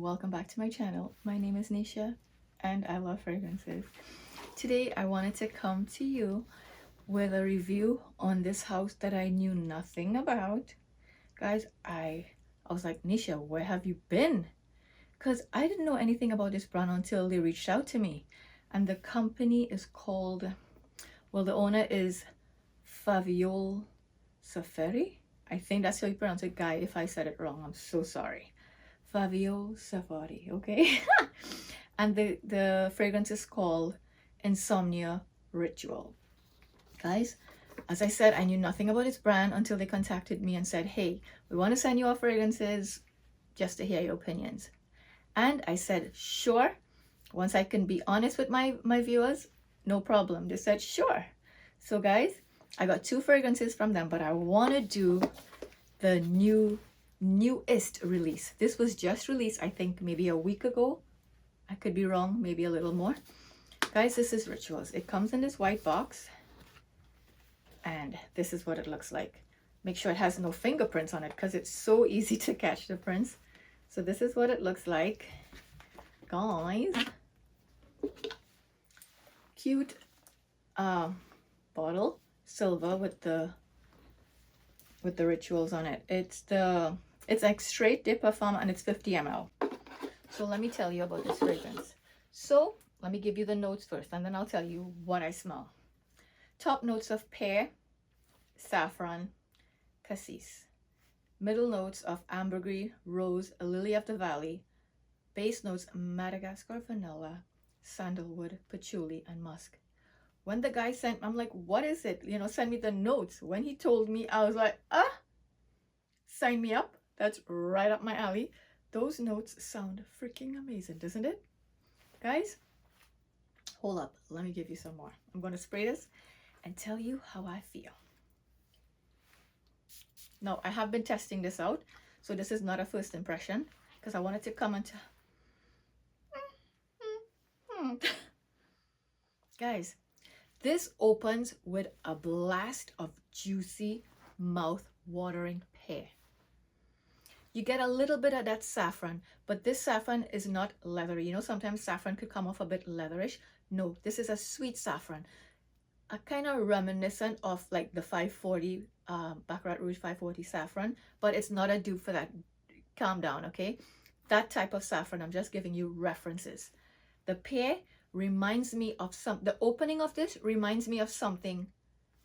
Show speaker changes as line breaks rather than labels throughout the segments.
welcome back to my channel. My name is Nisha and I love fragrances. Today I wanted to come to you with a review on this house that I knew nothing about. Guys, I was like, Nisha, where have you been? Because I didn't know anything about this brand until they reached out to me. And the company is called, well, the owner is Faviol Seferi. I think that's how you pronounce it, guy. If I said it wrong, I'm so sorry. Faviol Seferi, okay? And the fragrance is called Insomnia Ritual. Guys, as I said, I knew nothing about this brand until they contacted me and said, hey, we want to send you our fragrances just to hear your opinions. And I said, sure. Once I can be honest with my viewers, no problem. They said, sure. So guys, I got 2 fragrances from them, but I want to do the newest release. This was just released, I think maybe a week ago. I could be wrong, maybe a little more. Guys, this is Rituals. It comes in this white box and this is what it looks like. Make sure it has no fingerprints on it because it's so easy to catch the prints. So this is what it looks like, guys. Cute bottle, silver with the rituals on it. It's like straight de parfum and it's 50 ml. So let me tell you about this fragrance. So let me give you the notes first and then I'll tell you what I smell. Top notes of pear, saffron, cassis. Middle notes of ambergris, rose, lily of the valley. Base notes Madagascar vanilla, sandalwood, patchouli, and musk. When the guy sent, I'm like, what is it? You know, send me the notes. When he told me, I was like, sign me up. That's right up my alley. Those notes sound freaking amazing, doesn't it? Guys, hold up. Let me give you some more. I'm going to spray this and tell you how I feel. Now, I have been testing this out, so this is not a first impression because I wanted to come and Guys, this opens with a blast of juicy, mouth-watering pear. You get a little bit of that saffron, but this saffron is not leathery. You know, sometimes saffron could come off a bit leatherish. No, this is a sweet saffron. A kind of reminiscent of like the 540, Baccarat Rouge 540 saffron, but it's not a dupe for that. Calm down, okay? That type of saffron, I'm just giving you references. The pear reminds me of the opening of this reminds me of something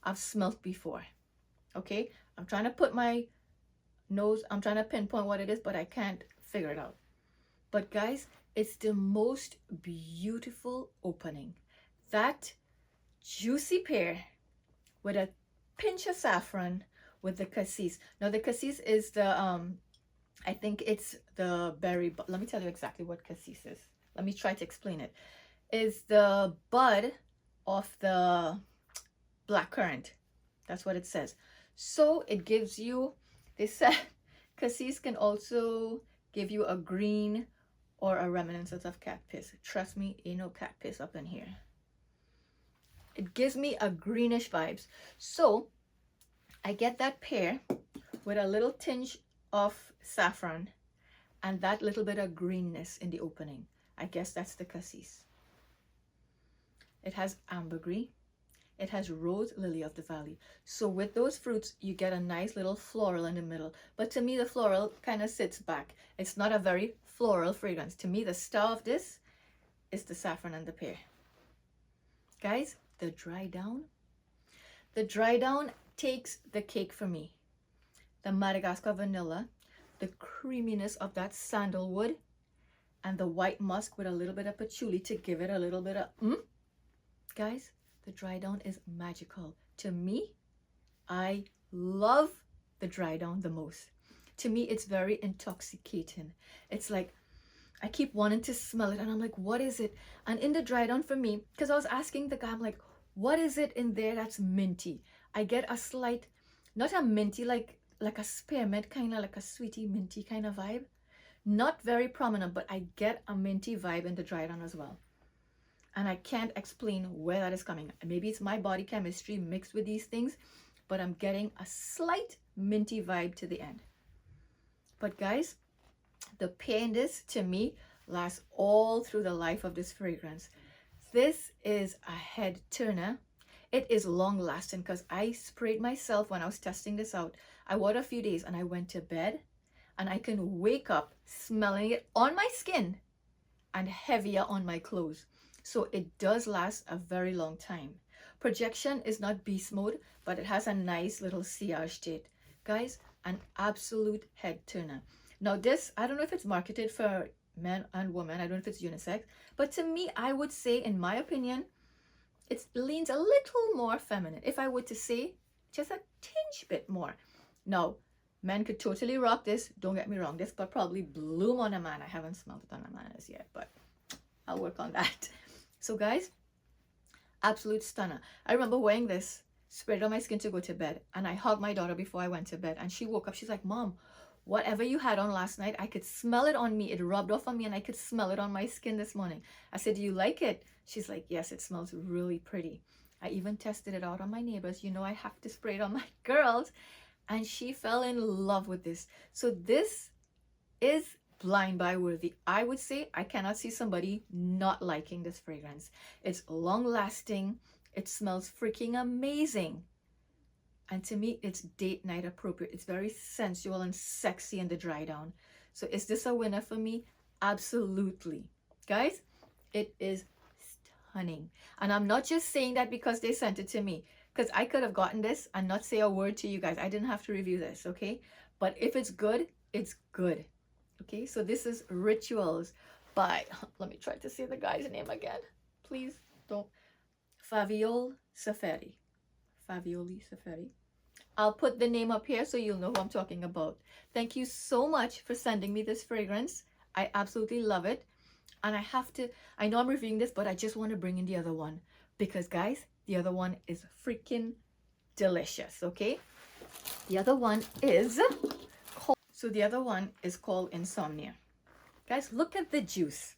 I've smelt before. Okay, I'm trying to put my nose, I'm trying to pinpoint what it is, but I can't figure it out. But guys, it's the most beautiful opening. That juicy pear with a pinch of saffron with the cassis. Now the cassis is the I think it's the berry, let me tell you exactly what cassis is. Let me try to explain it. Is the bud of the blackcurrant. That's what it says. So it gives you, they said cassis can also give you a green or a reminiscence of cat piss. Trust me, ain't no cat piss up in here. It gives me a greenish vibes. So I get that pear with a little tinge of saffron and that little bit of greenness in the opening. I guess that's the cassis. It has ambergris. It has rose, lily of the valley. So with those fruits, you get a nice little floral in the middle. But to me, the floral kind of sits back. It's not a very floral fragrance. To me, the star of this is the saffron and the pear. Guys, the dry down takes the cake for me. The Madagascar vanilla, the creaminess of that sandalwood, and the white musk with a little bit of patchouli to give it a little bit of Guys, the dry down is magical. To me, I love the dry down the most. To me, it's very intoxicating. It's like, I keep wanting to smell it and I'm like, what is it? And in the dry down for me, because I was asking the guy, I'm like, what is it in there that's minty? I get a slight, not a minty, like a spearmint, kind of like a sweetie minty kind of vibe. Not very prominent, but I get a minty vibe in the dry down as well. And I can't explain where that is coming. Maybe it's my body chemistry mixed with these things, but I'm getting a slight minty vibe to the end. But guys, The pear in this, to me, lasts all through the life of this fragrance. This is a head turner. It is long lasting because I sprayed myself when I was testing this out. I wore it a few days and I went to bed and I can wake up smelling it on my skin and heavier on my clothes. So it does last a very long time. Projection is not beast mode, but it has a nice little sillage to it. Guys, an absolute head turner. Now this, I don't know if it's marketed for men and women. I don't know if it's unisex, but to me, I would say, in my opinion, it leans a little more feminine. If I were to say, just a tinge bit more. Now, men could totally rock this. Don't get me wrong. This but probably bloom on a man. I haven't smelled it on a man as yet, but I'll work on that. So guys, absolute stunner. I remember wearing this, sprayed on my skin to go to bed, and I hugged my daughter before I went to bed, and she woke up. She's like, Mom, whatever you had on last night, I could smell it on me. It rubbed off on me and I could smell it on my skin this morning. I said, do you like it? She's like, yes, it smells really pretty. I even tested it out on my neighbors. You know, I have to spray it on my girls. And she fell in love with this. So this is blind buy worthy. I would say I cannot see somebody not liking this fragrance. It's long lasting. It smells freaking amazing. And to me, it's date night appropriate. It's very sensual and sexy in the dry down. So is this a winner for me? Absolutely. Guys, it is stunning. And I'm not just saying that because they sent it to me, because I could have gotten this and not say a word to you guys. I didn't have to review this, okay? But if it's good, it's good. Okay, so this is Rituals by, let me try to say the guy's name again. Please don't. Faviol Seferi. Favioli Seferi. I'll put the name up here so you'll know who I'm talking about. Thank you so much for sending me this fragrance. I absolutely love it. And I know I'm reviewing this, but I just want to bring in the other one. Because guys, the other one is freaking delicious, okay? The other one is called Insomnia. Guys, look at the juice.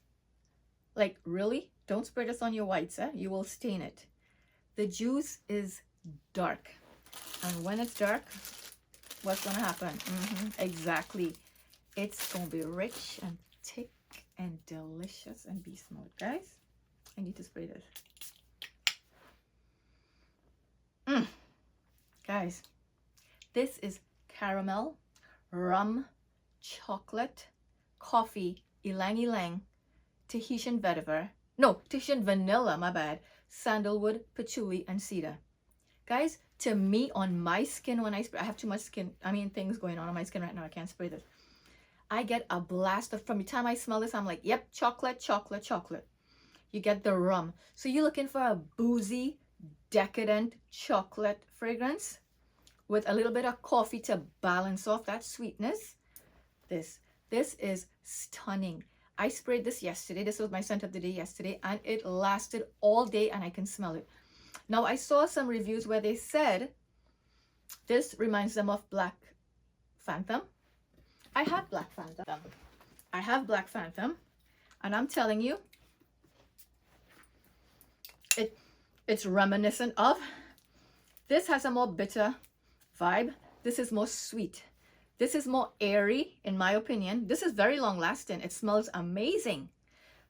Like, really? Don't spray this on your whites, eh? You will stain it. The juice is dark. And when it's dark, what's going to happen? Exactly. It's going to be rich and thick and delicious and beast mode. Guys, I need to spray this. Guys, this is caramel, rum, chocolate, coffee, ylang ylang, Tahitian vetiver. No, Tahitian vanilla, my bad. Sandalwood, patchouli, and cedar. Guys, to me, on my skin, when I spray, I have too much skin, things going on my skin right now. I can't spray this. I get a blast of, from the time I smell this, I'm like, yep, chocolate, chocolate, chocolate. You get the rum. So you're looking for a boozy, decadent chocolate fragrance with a little bit of coffee to balance off that sweetness. This is stunning. I sprayed this yesterday. This was my scent of the day yesterday, and it lasted all day, and I can smell it. Now, I saw some reviews where they said this reminds them of Black Phantom. I have Black Phantom, and I'm telling you, it's reminiscent of. This has a more bitter vibe. This is more sweet. This is more airy, in my opinion. This is very long lasting. It smells amazing.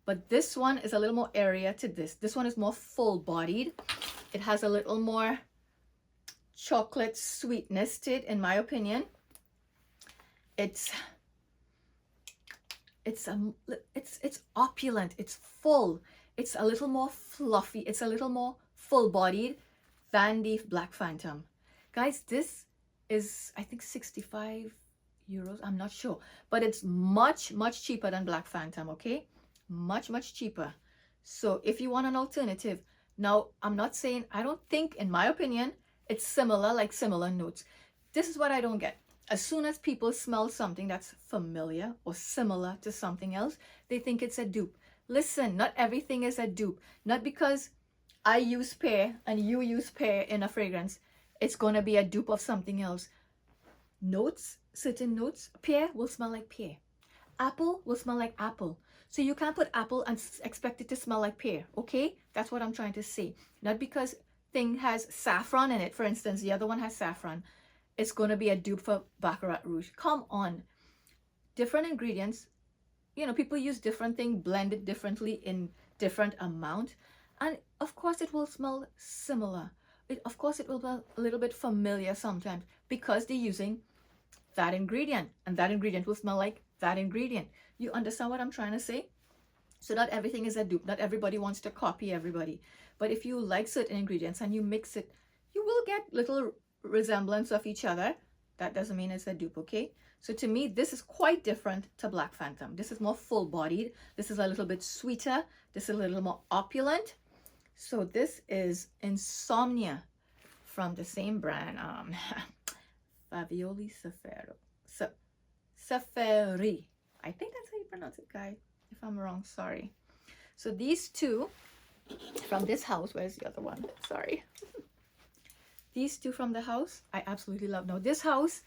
But this one is a little more airier to this. This one is more full bodied. It has a little more chocolate sweetness to it, in my opinion. It's opulent. It's full. It's a little more fluffy. It's a little more full bodied than the Black Phantom. Guys, this is, I think, 65 euros. I'm not sure, but it's much cheaper than Black Phantom. Okay, much cheaper. So if you want an alternative, now I'm not saying, I don't think, in my opinion, it's similar, like similar notes. This is what I don't get. As soon as people smell something that's familiar or similar to something else, they think it's a dupe. Listen, not everything is a dupe. Not because I use pear and you use pear in a fragrance, it's going to be a dupe of something else. Notes, certain notes, pear will smell like pear. Apple will smell like apple. So you can't put apple and expect it to smell like pear, okay? That's what I'm trying to say. Not because thing has saffron in it, for instance, the other one has saffron, it's going to be a dupe for Baccarat Rouge. Come on. different ingredients. You know, people use different things, blend it differently in different amount, and of course it will smell similar. Of course it will be a little bit familiar sometimes because they're using that ingredient, and that ingredient will smell like that ingredient. You understand what I'm trying to say? So not everything is a dupe. Not everybody wants to copy everybody. But if you like certain ingredients and you mix it, you will get little resemblance of each other. That doesn't mean it's a dupe, okay? So to me, this is quite different to Black Phantom. This is more full-bodied. This is a little bit sweeter. This is a little more opulent. So this is Insomnia from the same brand. Faviol Seferi. I think that's how you pronounce it, guys. If I'm wrong, sorry. So these two from this house, where's the other one? Sorry. These two from the house, I absolutely love. Now this house,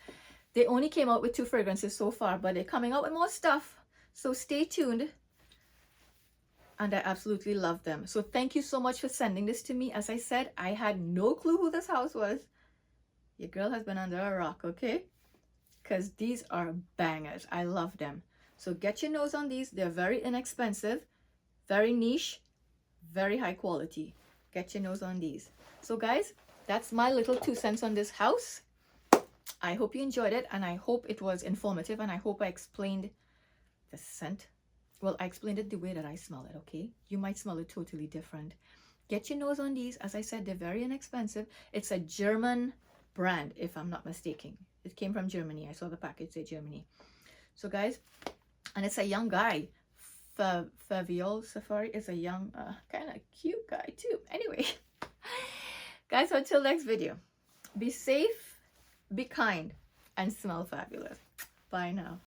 they only came out with 2 fragrances so far, but they're coming out with more stuff. So stay tuned. And I absolutely love them. So thank you so much for sending this to me. As I said, I had no clue who this house was. Your girl has been under a rock, okay? Because these are bangers. I love them. So get your nose on these. They're very inexpensive, very niche, very high quality. Get your nose on these. So guys, that's my little 2 cents on this house. I hope you enjoyed it, and I hope it was informative, and I hope I explained the scent. Well, I explained it the way that I smell it, okay? You might smell it totally different. Get your nose on these. As I said, they're very inexpensive. It's a German brand, if I'm not mistaken. It came from Germany. I saw the package say Germany. So guys, and it's a young guy. Faviol Seferi is a young, kind of cute guy too. Anyway, guys, until next video, be safe, be kind, and smell fabulous. Bye now.